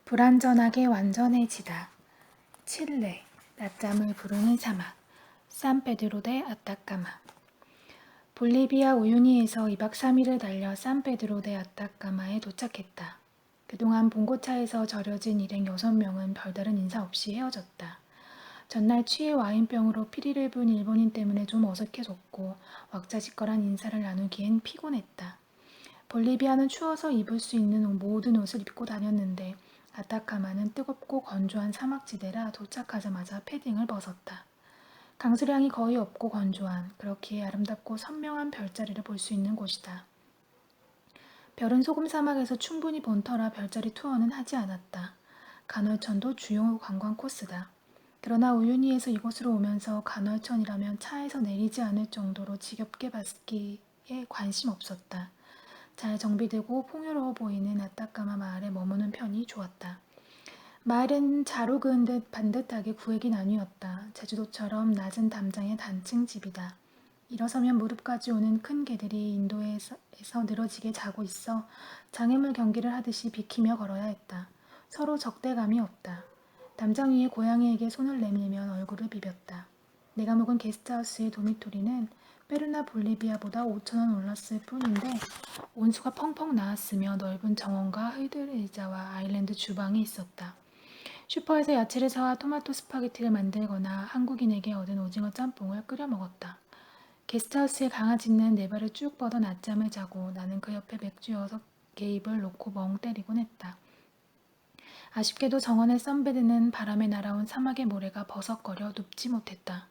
불완전하게 완전해지다. 칠레, 낮잠을 부르는 사막. 산페드로 대 아타카마. 볼리비아 우유니에서 2박 3일을 달려 산페드로 대 아타카마에 도착했다. 그동안 봉고차에서 절여진 일행 6명은 별다른 인사 없이 헤어졌다. 전날 취해 와인병으로 피리를 분 일본인 때문에 좀 어색해졌고 왁자지껄한 인사를 나누기엔 피곤했다. 볼리비아는 추워서 입을 수 있는 모든 옷을 입고 다녔는데 아타카마는 뜨겁고 건조한 사막지대라 도착하자마자 패딩을 벗었다. 강수량이 거의 없고 건조한 그렇기에 아름답고 선명한 별자리를 볼 수 있는 곳이다. 별은 소금 사막에서 충분히 본 터라 별자리 투어는 하지 않았다. 간헐천도 주요 관광 코스다. 그러나 우유니에서 이곳으로 오면서 간헐천이라면 차에서 내리지 않을 정도로 지겹게 봤기에 관심 없었다. 잘 정비되고 풍요로워 보이는 아타카마 마을에 머무는 편이 좋았다. 마을은 자로 그은 듯 반듯하게 구획이 나뉘었다. 제주도처럼 낮은 담장의 단층 집이다. 일어서면 무릎까지 오는 큰 개들이 인도에서 늘어지게 자고 있어 장애물 경기를 하듯이 비키며 걸어야 했다. 서로 적대감이 없다. 담장 위에 고양이에게 손을 내밀면 얼굴을 비볐다. 내가 묵은 게스트하우스의 도미토리는 페루나 볼리비아보다 5,000원 올랐을 뿐인데 온수가 펑펑 나왔으며 넓은 정원과 흐들 의자와 아일랜드 주방이 있었다. 슈퍼에서 야채를 사와 토마토 스파게티를 만들거나 한국인에게 얻은 오징어 짬뽕을 끓여 먹었다. 게스트하우스의 강아지는 네 발을 쭉 뻗어 낮잠을 자고 나는 그 옆에 맥주 6개입을 놓고 멍 때리곤 했다. 아쉽게도 정원의 선베드는 바람에 날아온 사막의 모래가 버석거려 눕지 못했다.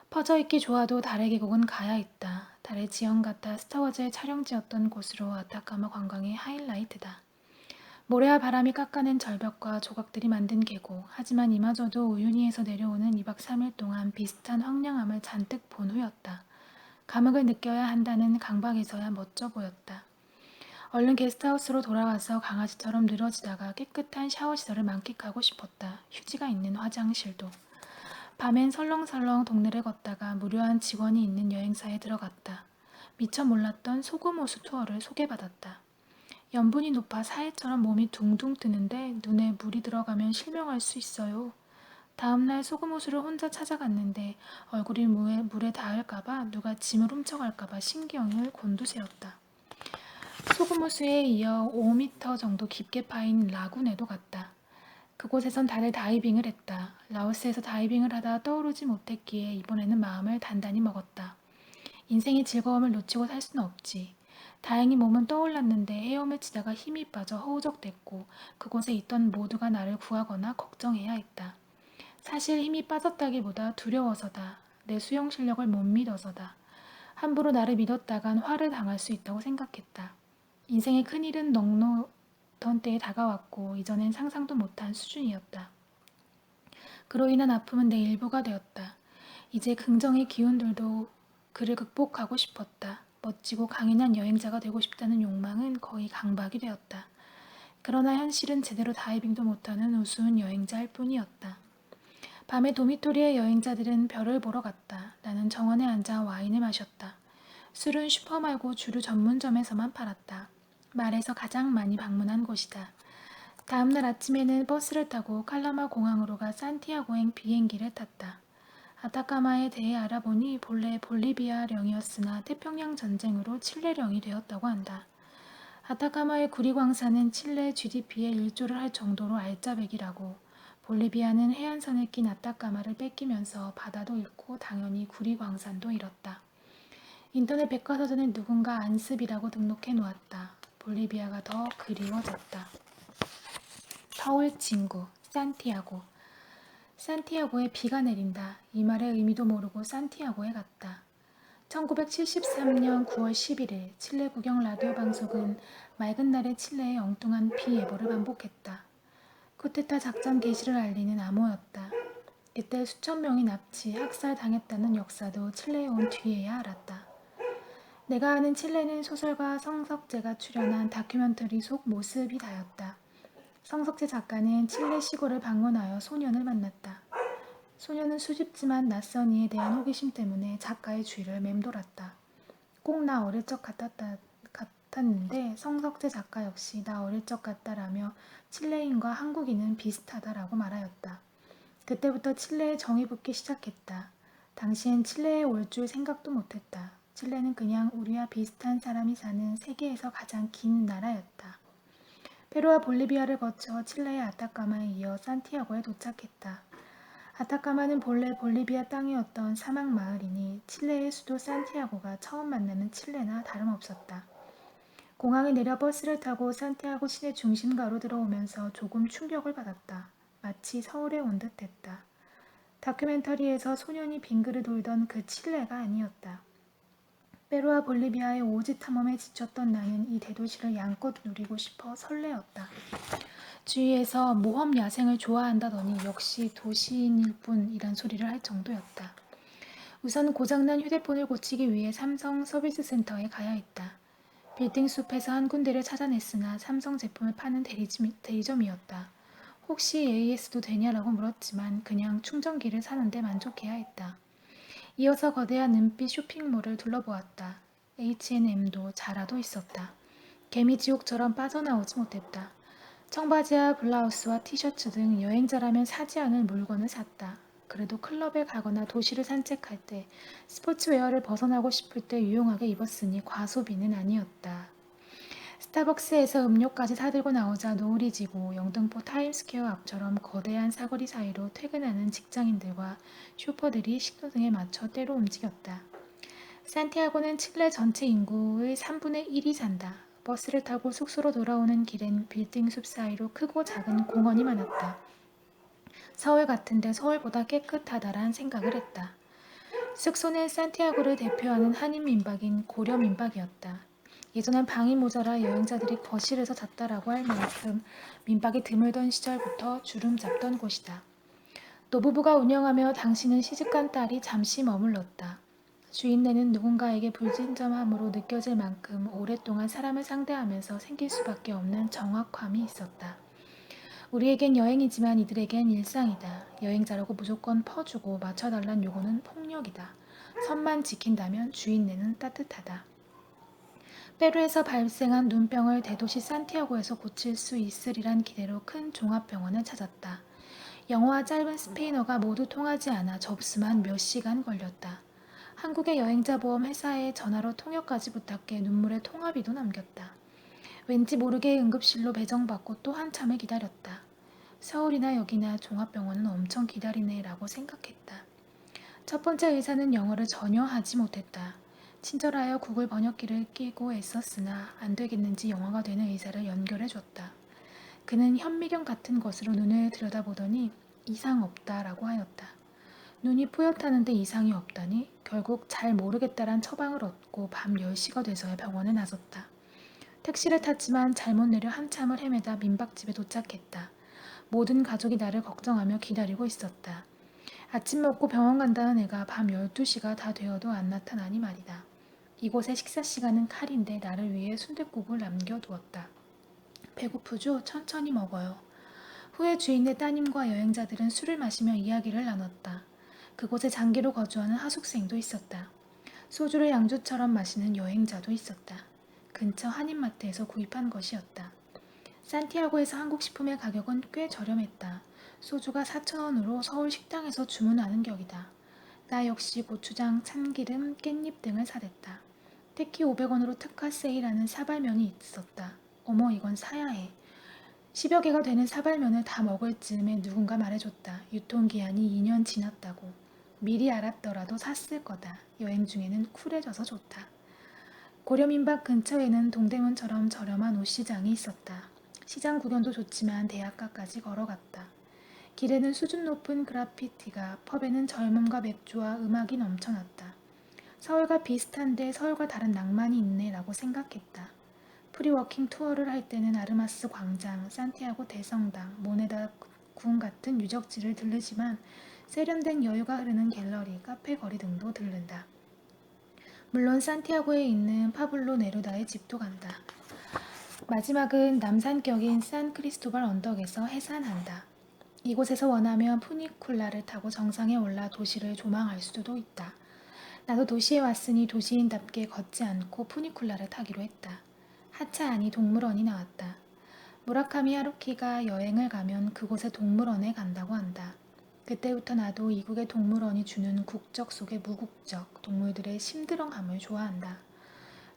퍼져있기 좋아도 달의 계곡은 가야 했다. 달의 지형 같아 스타워즈의 촬영지였던 곳으로 아타카마 관광의 하이라이트다. 모래와 바람이 깎아낸 절벽과 조각들이 만든 계곡. 하지만 이마저도 우유니에서 내려오는 2박 3일 동안 비슷한 황량함을 잔뜩 본 후였다. 감흥을 느껴야 한다는 강박에서야 멋져 보였다. 얼른 게스트하우스로 돌아와서 강아지처럼 늘어지다가 깨끗한 샤워시설을 만끽하고 싶었다. 휴지가 있는 화장실도. 밤엔 설렁설렁 동네를 걷다가 무료한 직원이 있는 여행사에 들어갔다. 미처 몰랐던 소금호수 투어를 소개받았다. 염분이 높아 사해처럼 몸이 둥둥 뜨는데 눈에 물이 들어가면 실명할 수 있어요. 다음날 소금호수를 혼자 찾아갔는데 얼굴이 물에 닿을까봐 누가 짐을 훔쳐갈까봐 신경을 곤두세웠다. 소금호수에 이어 5m 정도 깊게 파인 라군에도 갔다. 그곳에선 다들 다이빙을 했다. 라오스에서 다이빙을 하다 떠오르지 못했기에 이번에는 마음을 단단히 먹었다. 인생의 즐거움을 놓치고 살 수는 없지. 다행히 몸은 떠올랐는데 헤엄을 치다가 힘이 빠져 허우적댔고 그곳에 있던 모두가 나를 구하거나 걱정해야 했다. 사실 힘이 빠졌다기보다 두려워서다. 내 수영 실력을 못 믿어서다. 함부로 나를 믿었다간 화를 당할 수 있다고 생각했다. 인생의 큰일은 넉넉던 때에 다가왔고 이전엔 상상도 못한 수준이었다. 그로 인한 아픔은 내 일부가 되었다. 이제 긍정의 기운들도 그를 극복하고 싶었다. 멋지고 강인한 여행자가 되고 싶다는 욕망은 거의 강박이 되었다. 그러나 현실은 제대로 다이빙도 못하는 우스운 여행자일 뿐이었다. 밤에 도미토리의 여행자들은 별을 보러 갔다. 나는 정원에 앉아 와인을 마셨다. 술은 슈퍼 말고 주류 전문점에서만 팔았다. 말에서 가장 많이 방문한 곳이다. 다음날 아침에는 버스를 타고 칼라마 공항으로 가 산티아고행 비행기를 탔다. 아타카마에 대해 알아보니 본래 볼리비아령이었으나 태평양 전쟁으로 칠레령이 되었다고 한다. 아타카마의 구리광산은 칠레 GDP의 1조를 할 정도로 알짜배기라고. 볼리비아는 해안선을 낀 아타카마를 뺏기면서 바다도 잃고 당연히 구리광산도 잃었다. 인터넷 백과사전에 누군가 안습이라고 등록해 놓았다. 볼리비아가 더 그리워졌다. 서울 친구 산티아고. 산티아고에 비가 내린다. 이 말의 의미도 모르고 산티아고에 갔다. 1973년 9월 11일 칠레 국영 라디오 방송은 맑은 날의 칠레의 엉뚱한 비 예보를 반복했다. 쿠데타 작전 개시를 알리는 암호였다. 이때 수천 명이 납치, 학살당했다는 역사도 칠레에 온 뒤에야 알았다. 내가 아는 칠레는 소설가 성석재가 출연한 다큐멘터리 속 모습이 다였다. 성석재 작가는 칠레 시골을 방문하여 소년을 만났다. 소년은 수줍지만 낯선 이에 대한 호기심 때문에 작가의 주위를 맴돌았다. 꼭 나 어릴 적 같았는데 성석재 작가 역시 나 어릴 적 같다라며 칠레인과 한국인은 비슷하다라고 말하였다. 그때부터 칠레에 정이 붙기 시작했다. 당시엔 칠레에 올 줄 생각도 못했다. 칠레는 그냥 우리와 비슷한 사람이 사는 세계에서 가장 긴 나라였다. 페루와 볼리비아를 거쳐 칠레의 아타카마에 이어 산티아고에 도착했다. 아타카마는 본래 볼리비아 땅이었던 사막 마을이니 칠레의 수도 산티아고가 처음 만나는 칠레나 다름없었다. 공항에 내려 버스를 타고 산티아고 시내 중심가로 들어오면서 조금 충격을 받았다. 마치 서울에 온 듯했다. 다큐멘터리에서 소년이 빙그르 돌던 그 칠레가 아니었다. 페루와 볼리비아의 오지 탐험에 지쳤던 나는 이 대도시를 양껏 누리고 싶어 설레었다. 주위에서 모험 야생을 좋아한다더니 역시 도시인일 뿐이란 소리를 할 정도였다. 우선 고장난 휴대폰을 고치기 위해 삼성 서비스 센터에 가야 했다. 빌딩 숲에서 한 군데를 찾아냈으나 삼성 제품을 파는 대리점이었다. 혹시 AS도 되냐라고 물었지만 그냥 충전기를 사는데 만족해야 했다. 이어서 거대한 은빛 쇼핑몰을 둘러보았다. H&M도 자라도 있었다. 개미지옥처럼 빠져나오지 못했다. 청바지와 블라우스와 티셔츠 등 여행자라면 사지 않을 물건을 샀다. 그래도 클럽에 가거나 도시를 산책할 때 스포츠웨어를 벗어나고 싶을 때 유용하게 입었으니 과소비는 아니었다. 스타벅스에서 음료까지 사들고 나오자 노을이 지고 영등포 타임스퀘어 앞처럼 거대한 사거리 사이로 퇴근하는 직장인들과 쇼퍼들이 신호등에 맞춰 때로 움직였다. 산티아고는 칠레 전체 인구의 3분의 1이 산다. 버스를 타고 숙소로 돌아오는 길엔 빌딩 숲 사이로 크고 작은 공원이 많았다. 서울 같은데 서울보다 깨끗하다란 생각을 했다. 숙소는 산티아고를 대표하는 한인 민박인 고려 민박이었다. 예전엔 방이 모자라 여행자들이 거실에서 잤다라고 할 만큼 민박이 드물던 시절부터 주름 잡던 곳이다. 노부부가 운영하며 당신은 시집간 딸이 잠시 머물렀다. 주인네는 누군가에게 불친절함으로 느껴질 만큼 오랫동안 사람을 상대하면서 생길 수밖에 없는 정확함이 있었다. 우리에겐 여행이지만 이들에겐 일상이다. 여행자라고 무조건 퍼주고 맞춰달란 요구는 폭력이다. 선만 지킨다면 주인네는 따뜻하다. 페루에서 발생한 눈병을 대도시 산티아고에서 고칠 수 있으리란 기대로 큰 종합병원을 찾았다. 영어와 짧은 스페인어가 모두 통하지 않아 접수만 몇 시간 걸렸다. 한국의 여행자 보험 회사에 전화로 통역까지 부탁해 눈물의 통화비도 남겼다. 왠지 모르게 응급실로 배정받고 또 한참을 기다렸다. 서울이나 여기나 종합병원은 엄청 기다리네라고 생각했다. 첫 번째 의사는 영어를 전혀 하지 못했다. 친절하여 구글 번역기를 끼고 애썼으나 안 되겠는지 영어가 되는 의사를 연결해줬다. 그는 현미경 같은 것으로 눈을 들여다보더니 이상 없다라고 하였다. 눈이 뿌옇다는데 이상이 없다니 결국 잘 모르겠다란 처방을 얻고 밤 10시가 돼서야 병원에 나섰다. 택시를 탔지만 잘못 내려 한참을 헤매다 민박집에 도착했다. 모든 가족이 나를 걱정하며 기다리고 있었다. 아침 먹고 병원 간다는 애가 밤 12시가 다 되어도 안 나타나니 말이다. 이곳의 식사 시간은 칼인데 나를 위해 순댓국을 남겨두었다. 배고프죠? 천천히 먹어요. 후에 주인의 따님과 여행자들은 술을 마시며 이야기를 나눴다. 그곳에 장기로 거주하는 하숙생도 있었다. 소주를 양주처럼 마시는 여행자도 있었다. 근처 한인마트에서 구입한 것이었다. 산티아고에서 한국 식품의 가격은 꽤 저렴했다. 소주가 4,000원으로 서울 식당에서 주문하는 격이다. 나 역시 고추장, 참기름, 깻잎 등을 사댔다. 특히 500원으로 특가 세일하는 사발면이 있었다. 어머 이건 사야 해. 10여 개가 되는 사발면을 다 먹을 즈음에 누군가 말해줬다. 유통기한이 2년 지났다고. 미리 알았더라도 샀을 거다. 여행 중에는 쿨해져서 좋다. 고려민박 근처에는 동대문처럼 저렴한 옷시장이 있었다. 시장 구경도 좋지만 대학가까지 걸어갔다. 길에는 수준 높은 그라피티가, 펍에는 젊음과 맥주와 음악이 넘쳐났다. 서울과 비슷한데 서울과 다른 낭만이 있네라고 생각했다. 프리워킹 투어를 할 때는 아르마스 광장, 산티아고 대성당, 모네다 궁 같은 유적지를 들르지만 세련된 여유가 흐르는 갤러리, 카페 거리 등도 들른다. 물론 산티아고에 있는 파블로 네루다의 집도 간다. 마지막은 남산격인 산 크리스토발 언덕에서 해산한다. 이곳에서 원하면 푸니쿨라를 타고 정상에 올라 도시를 조망할 수도 있다. 나도 도시에 왔으니 도시인답게 걷지 않고 푸니쿨라를 타기로 했다. 하차하니 동물원이 나왔다. 무라카미 하루키가 여행을 가면 그곳의 동물원에 간다고 한다. 그때부터 나도 이국의 동물원이 주는 국적 속의 무국적 동물들의 심드렁함을 좋아한다.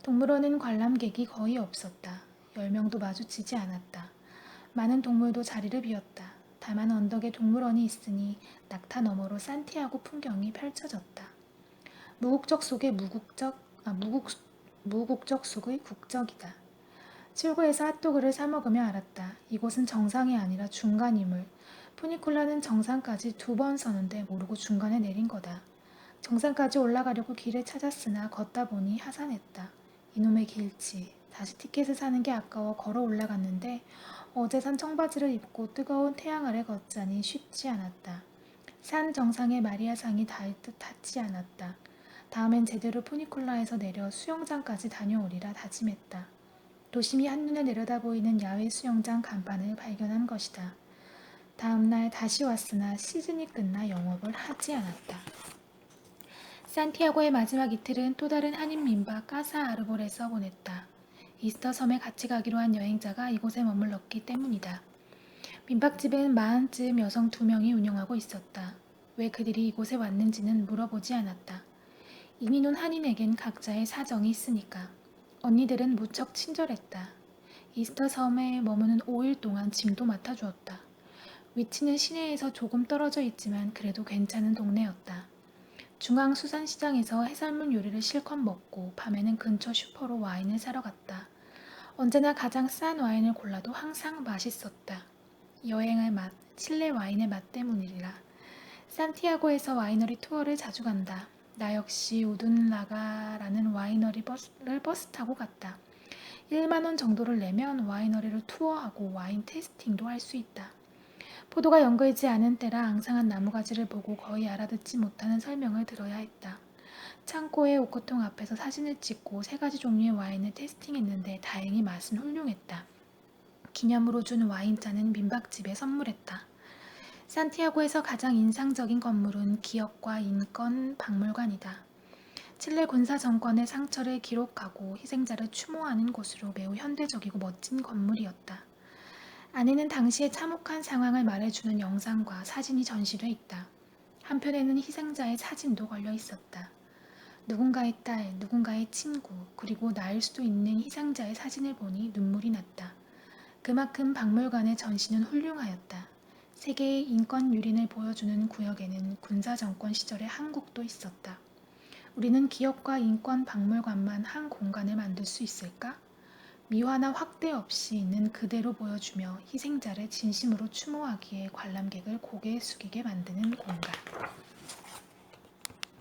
동물원은 관람객이 거의 없었다. 10명도 마주치지 않았다. 많은 동물도 자리를 비웠다. 다만 언덕에 동물원이 있으니 낙타 너머로 산티아고 풍경이 펼쳐졌다. 무국적 속의 무국적 속의 국적이다. 출구에서 핫도그를 사 먹으며 알았다. 이곳은 정상이 아니라 중간임을. 푸니쿨라는 정상까지 2번 서는데 모르고 중간에 내린 거다. 정상까지 올라가려고 길을 찾았으나 걷다 보니 하산했다. 이놈의 길치. 다시 티켓을 사는 게 아까워 걸어 올라갔는데 어제 산 청바지를 입고 뜨거운 태양 아래 걷자니 쉽지 않았다. 산 정상에 마리아상이 닿을 듯 닿지 않았다. 다음엔 제대로 푸니쿨라에서 내려 수영장까지 다녀오리라 다짐했다. 도심이 한눈에 내려다 보이는 야외 수영장 간판을 발견한 것이다. 다음날 다시 왔으나 시즌이 끝나 영업을 하지 않았다. 산티아고의 마지막 이틀은 또 다른 한인 민박 까사 아르볼에서 보냈다. 이스터 섬에 같이 가기로 한 여행자가 이곳에 머물렀기 때문이다. 민박집은 40쯤 여성 2명이 운영하고 있었다. 왜 그들이 이곳에 왔는지는 물어보지 않았다. 이민 온 한인에겐 각자의 사정이 있으니까. 언니들은 무척 친절했다. 이스터 섬에 머무는 5일 동안 짐도 맡아주었다. 위치는 시내에서 조금 떨어져 있지만 그래도 괜찮은 동네였다. 중앙 수산시장에서 해산물 요리를 실컷 먹고 밤에는 근처 슈퍼로 와인을 사러 갔다. 언제나 가장 싼 와인을 골라도 항상 맛있었다. 여행의 맛, 칠레 와인의 맛 때문이라. 산티아고에서 와이너리 투어를 자주 간다. 나 역시 우둔라가라는 와이너리를 버스 타고 갔다. 1만 원 정도를 내면 와이너리를 투어하고 와인 테이스팅도 할 수 있다. 포도가 연거이지 않은 때라 앙상한 나무가지를 보고 거의 알아듣지 못하는 설명을 들어야 했다. 창고의 오크통 앞에서 사진을 찍고 3가지 종류의 와인을 테이스팅했는데 다행히 맛은 훌륭했다. 기념으로 준 와인잔은 민박집에 선물했다. 산티아고에서 가장 인상적인 건물은 기업과 인권 박물관이다. 칠레 군사 정권의 상처를 기록하고 희생자를 추모하는 곳으로 매우 현대적이고 멋진 건물이었다. 안에는 당시의 참혹한 상황을 말해주는 영상과 사진이 전시돼 있다. 한편에는 희생자의 사진도 걸려 있었다. 누군가의 딸, 누군가의 친구, 그리고 나일 수도 있는 희생자의 사진을 보니 눈물이 났다. 그만큼 박물관의 전시는 훌륭하였다. 세계의 인권 유린을 보여주는 구역에는 군사정권 시절의 한국도 있었다. 우리는 기업과 인권 박물관만 한 공간을 만들 수 있을까? 미화나 확대 없이 있는 그대로 보여주며 희생자를 진심으로 추모하기에 관람객을 고개 숙이게 만드는 공간.